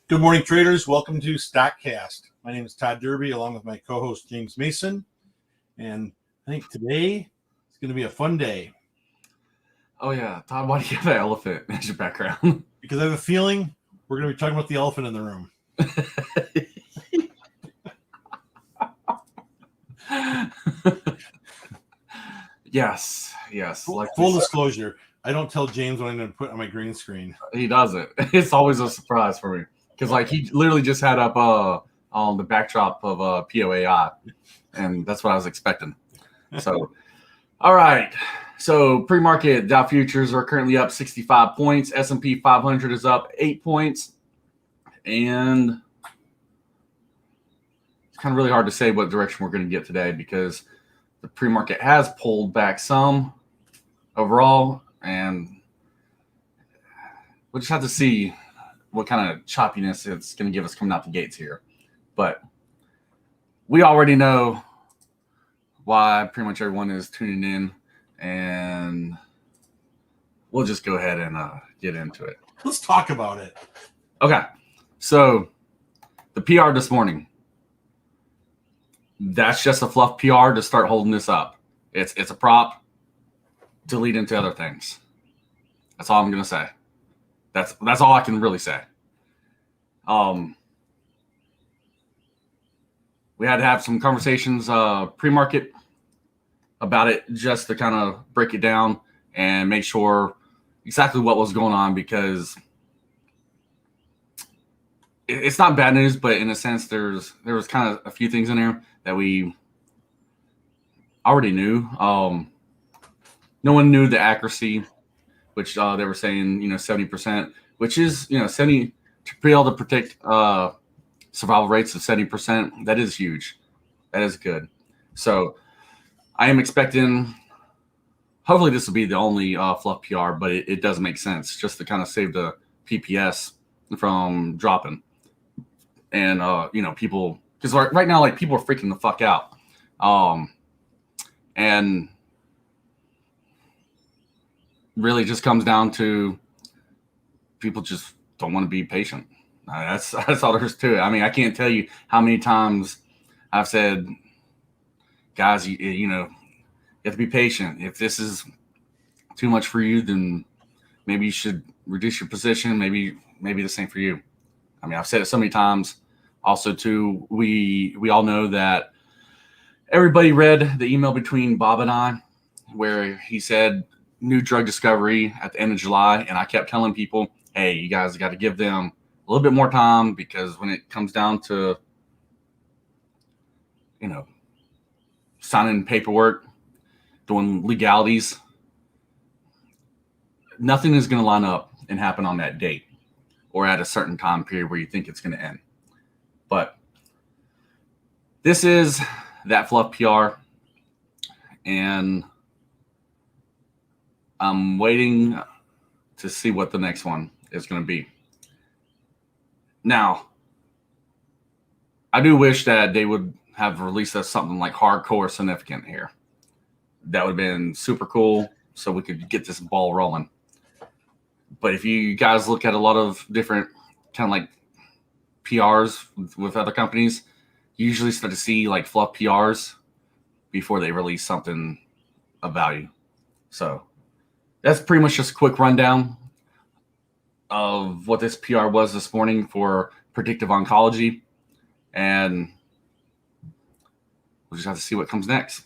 Good morning, traders. Welcome to StockCast. My name is Todd Derby, along with my co-host James Mason. And I think today is going to be a fun day. Oh, yeah. Todd, why do you have an elephant as your background? Because I have a feeling we're going to be talking about the elephant in the room. Yes. Full disclosure, I don't tell James what I'm going to put on my green screen. He doesn't. It's always a surprise for me. Because he literally just had up on the backdrop of POAI. And that's what I was expecting. So, all right. So pre-market Dow futures are currently up 65 points. S&P 500 is up 8 points. And it's kind of really hard to say what direction we're going to get today because the pre-market has pulled back some overall. And we'll just have to see what kind of choppiness it's going to give us coming out the gates here. But we already know why pretty much everyone is tuning in, and we'll just go ahead and get into it. Let's talk about it. Okay, so the PR this morning, that's just a fluff PR to start holding this up. It's a prop to lead into other things. That's all I'm going to say. That's all I can really say. We had to have some conversations pre-market about it just to kind of break it down and make sure exactly what was going on, because it's not bad news, but in a sense there was kind of a few things in there that we already knew. No one knew the accuracy, which they were saying 70%, which is 70 to be able to predict survival rates of 70%. That is huge. That is good. So I am expecting, hopefully this will be the only fluff PR, but it does make sense just to kind of save the PPS from dropping. And, people, because right now, people are freaking the fuck out. And really just comes down to people just don't want to be patient. That's all there is to it. I mean, I can't tell you how many times I've said, guys, you have to be patient. If this is too much for you, then maybe you should reduce your position. Maybe this ain't for you. I mean, I've said it so many times. Also, too, we all know that everybody read the email between Bob and I where he said new drug discovery at the end of July. And I kept telling people, hey, you guys got to give them a little bit more time, because when it comes down to, signing paperwork, doing legalities, nothing is going to line up and happen on that date or at a certain time period where you think it's going to end. But this is that fluff PR, and I'm waiting to see what the next one is going to be. Now, I do wish that they would have released us something like hardcore significant here. That would have been super cool, so we could get this ball rolling. But if you guys look at a lot of different kind of like PRs with other companies, you usually start to see like fluff PRs before they release something of value. So that's pretty much just a quick rundown of what this PR was this morning for predictive oncology, and we'll just have to see what comes next.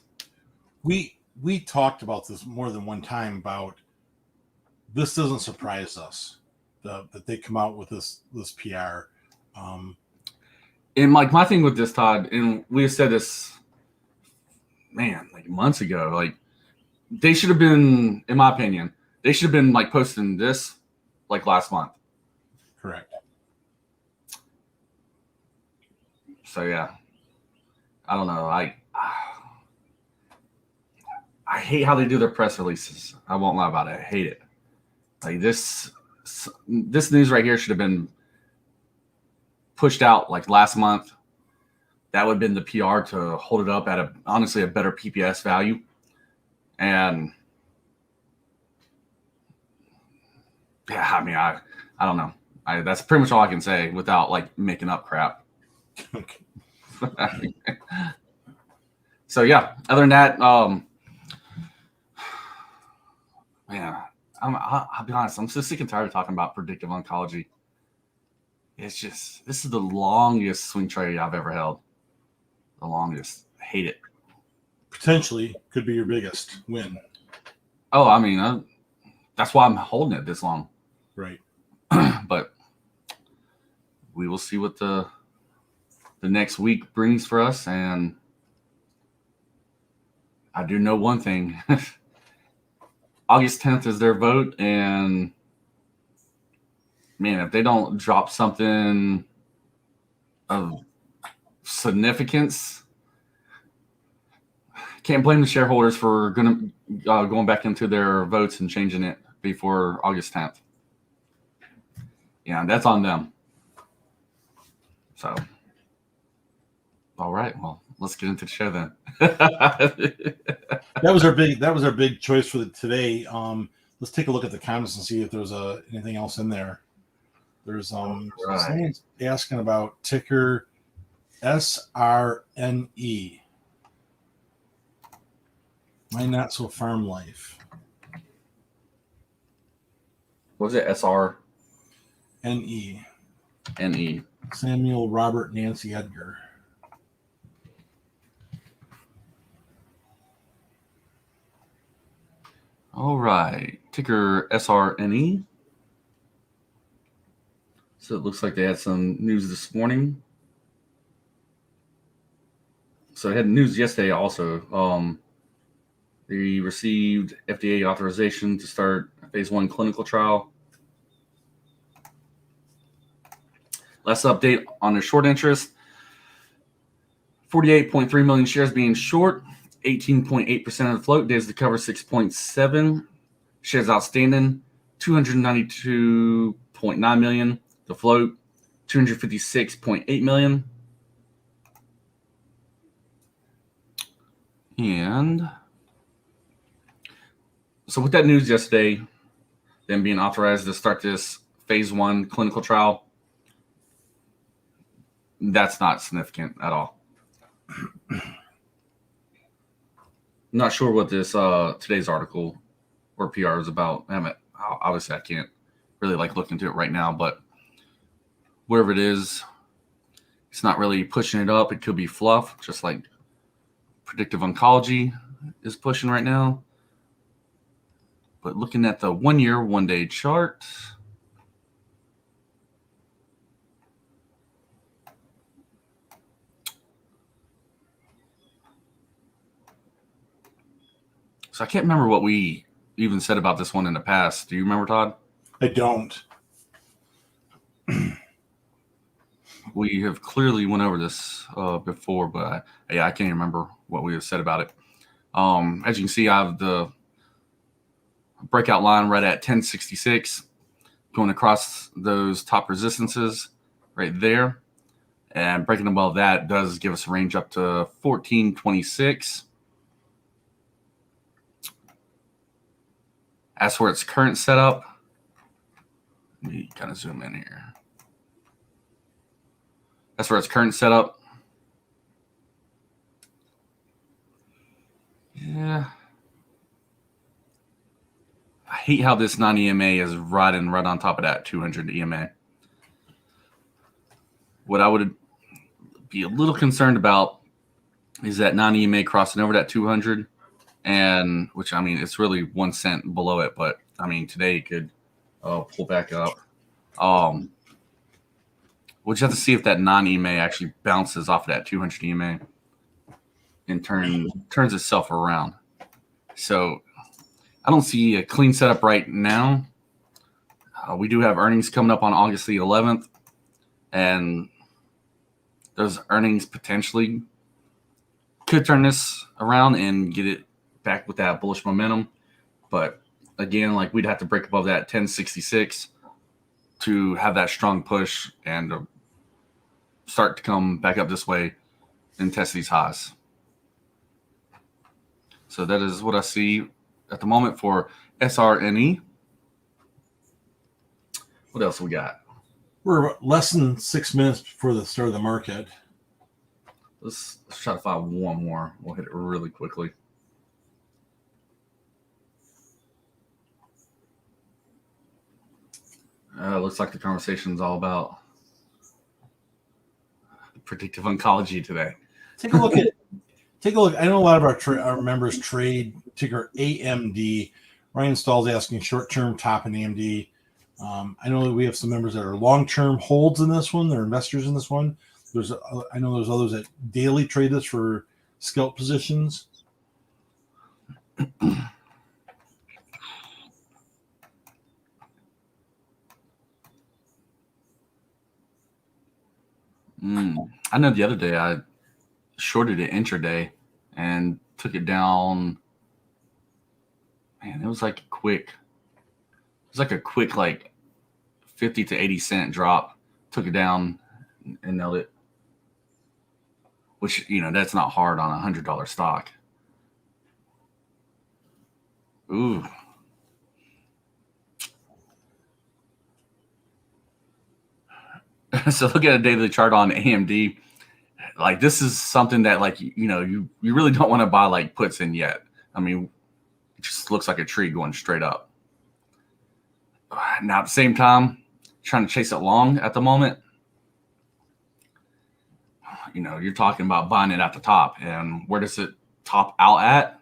We talked about this more than one time about this doesn't surprise us that they come out with this PR. And my thing with this, Todd, and we have said this, months ago, they should have been, in my opinion, they should have been posting this last month. Correct. So yeah, I don't know. I hate how they do their press releases. I won't lie about it. I hate it. This news right here should have been pushed out last month. That would have been the PR to hold it up at honestly a better PPS value. And yeah, I don't know. That's pretty much all I can say without like making up crap. Okay. So yeah, other than that, man, I'll be honest, I'm so sick and tired of talking about predictive oncology. It's just, this is the longest swing trade I've ever held. The longest. I hate it. Potentially could be your biggest win. Oh, I mean, that's why I'm holding it this long. Right. But we will see what the next week brings for us. And I do know one thing. August 10th is their vote. And man, if they don't drop something of significance, can't blame the shareholders for going back into their votes and changing it before August 10th. Yeah, that's on them. So, all right, well, let's get into the show then. That was our big choice for today. Let's take a look at the comments and see if there's anything else in there. There's right. Someone's asking about ticker SRNE. My Not So Farm Life. What was it? SRNE. NE. Samuel Robert Nancy Edgar. All right, ticker SRNE. So it looks like they had some news this morning. So they had news yesterday also. They received FDA authorization to start a phase 1 clinical trial. Last update on their short interest. 48.3 million shares being short. 18.8% of the float. Days to cover 6.7. Shares outstanding. 292.9 million. The float. 256.8 million. And so with that news yesterday, them being authorized to start this phase 1 clinical trial, that's not significant at all. I'm not sure what this today's article or PR is about. Obviously, I can't really look into it right now, but whatever it is, it's not really pushing it up. It could be fluff, just like predictive oncology is pushing right now. But looking at the 1 year, 1 day chart, so I can't remember what we even said about this one in the past. Do you remember, Todd? I don't. We have clearly went over this before, but I can't remember what we have said about it. As you can see, I have the breakout line right at 1066, going across those top resistances right there. And breaking above that does give us a range up to 1426. As for its current setup, let me kind of zoom in here. As for its current setup, yeah, I hate how this 9 EMA is riding right on top of that 200 EMA. What I would be a little concerned about is that 9 EMA crossing over that 200, and which, I mean, it's really 1 cent below it, but I mean, today it could pull back up. We'll just have to see if that 9 EMA actually bounces off of that 200 EMA and turns itself around. So I don't see a clean setup right now. We do have earnings coming up on August the 11th, and those earnings potentially could turn this around and get it back with that bullish momentum. But again, we'd have to break above that 1066 to have that strong push and start to come back up this way and test these highs. So that is what I see at the moment for SRNE. What else we got? We're less than 6 minutes before the start of the market. Let's try to find one more. We'll hit it really quickly. Looks like the conversation's all about predictive oncology today. Take a look. I know a lot of our members trade ticker AMD. Ryan Stahl's asking short-term top in AMD. I know that we have some members that are long-term holds in this one. They're investors in this one. I know there's others that daily trade this for scalp positions. I know the other day I shorted it intraday and took it down. Man, it was like a quick like 50 to 80 cent drop. Took it down and nailed it. Which, that's not hard on $100 stock. Ooh. So look at a daily chart on AMD. Like, this is something that, like, you really don't want to buy like puts in yet. I mean, it just looks like a tree going straight up. Now, at the same time, trying to chase it long at the moment, you're talking about buying it at the top. And where does it top out at?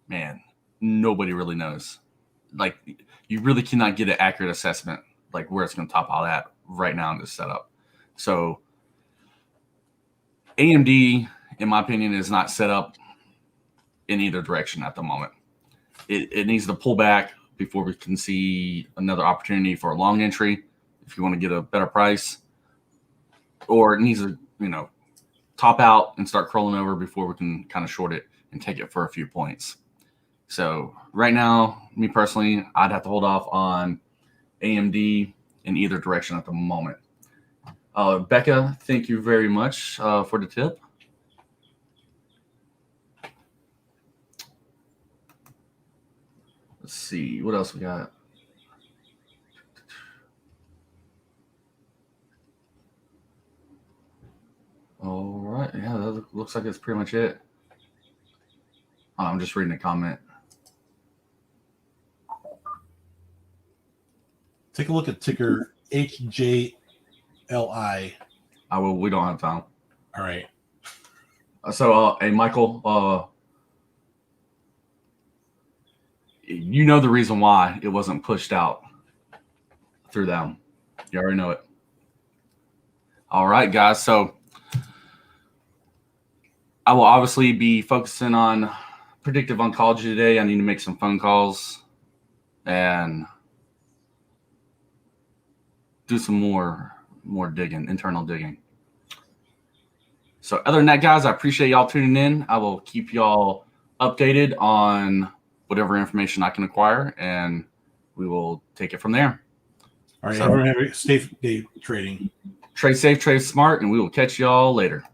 Man, nobody really knows. Like, you really cannot get an accurate assessment, like where it's going to top out at right now in this setup. So AMD, in my opinion, is not set up in either direction at the moment. It needs to pull back before we can see another opportunity for a long entry if you want to get a better price, or it needs to, top out and start crawling over before we can kind of short it and take it for a few points. So right now, me personally, I'd have to hold off on AMD in either direction at the moment. Becca, thank you very much for the tip. Let's see, what else we got? All right, yeah, that looks like it's pretty much it. I'm just reading a comment. Take a look at ticker HJLI. We don't have time. All right. So, hey, Michael, you know the reason why it wasn't pushed out through them. You already know it. All right, guys. So I will obviously be focusing on predictive oncology today. I need to make some phone calls and do some more digging, internal digging. So other than that, guys, I appreciate y'all tuning in. I will keep y'all updated on whatever information I can acquire, and we will take it from there. All right, everyone have a safe day trading. Trade safe, trade smart, and we will catch y'all later.